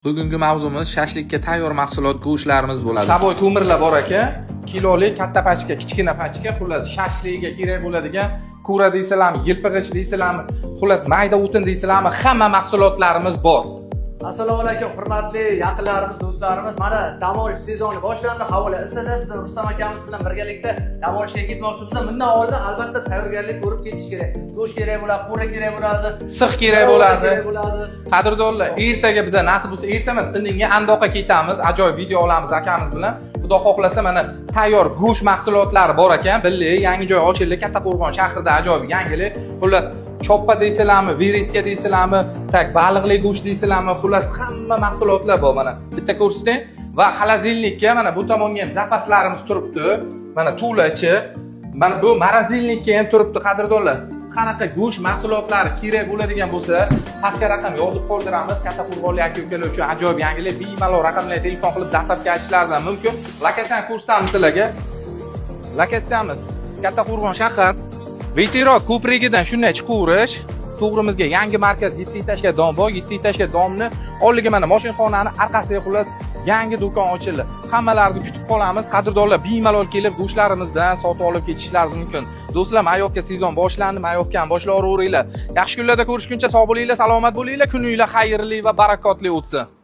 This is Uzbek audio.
Bugungi mavzumiz shashlikka tayyor mahsulot go'shtlarimiz bo'ladi. Saboy ko'mirlar bor ekan, kilolik katta pachka, kichkina pachka, xullas shashligiga kerak bo'ladigan kura deysalarmi, yilpig'ich deysalarmi, xullas mayda o'tin deysalarmi, hamma mahsulotlarimiz bor. Assalomu alaykum hurmatli yaqinlarimiz, do'stlarimiz. Mana dam olish sezoni boshlandi, havo isidi. Biz Rustam akamiz bilan birgalikda dam olishga ketmoqchimiz. Bundan oldin albatta tayyorgarlik ko'rib ketish kerak. Go'sht kerak bo'ladi, qo'ra kerak bo'ladi, Six kerak bo'ladi. Qadrdonlar, ertaga biza nasib bo'lsa, erta emas, indinga Andoqqa ketamiz, ajoyib video olamiz akamiz bilan. Xudo xohlasa mana tayyor go'sht mahsulotlari bor ekan. Billi, yangi joy ochildi, Kattaqo'rg'on shahrida ajoyib yangilik. Xullas choppa deysalarmi, vireska deysalarmi, tak baliqli go'sht deysalarmi, xullas hamma mahsulotlar bor mana. Bitta ko'rsating va xolodilnikka mana bu tomonga ham zapaslarimiz turibdi. Mana tulachi, mana bu morozilnikka ham turibdi qadrdonlar. Qanaqa go'sht mahsulotlari kerak bo'ladigan bo'lsa, pastga raqam yozib qoldiramiz. Kattaqo'rg'onlik aka-ukalar uchun ajoyib yangilik. Bemalol raqamlarga telefon qilib dastlabki aytishlaringiz mumkin. Lokatsiyani ko'rsatamiz sizlarga. Lokatsiyamiz Kattaqo'rg'on shahar Veterok ko'prigidan shunday chiqaverish, to'g'rimizga yangi markaz 7 etажga dom bor. 7 etажga domni oldiga mana mashinaxonani orqasiga xullas yangi do'kon ochildi. Hammalarni kutib qolamiz. Qadrdonlar bemalol kelib go'shtlarimizdan sotib olib ketishlaringiz mumkin. Do'stlar, mayovga sezon boshlandi, mayovga ham boshlayveringlar. Yaxshi kunlarda ko'rishguncha sog' bo'linglar, salomat bo'linglar, kuninglar xayrli va barakotli o'tsin.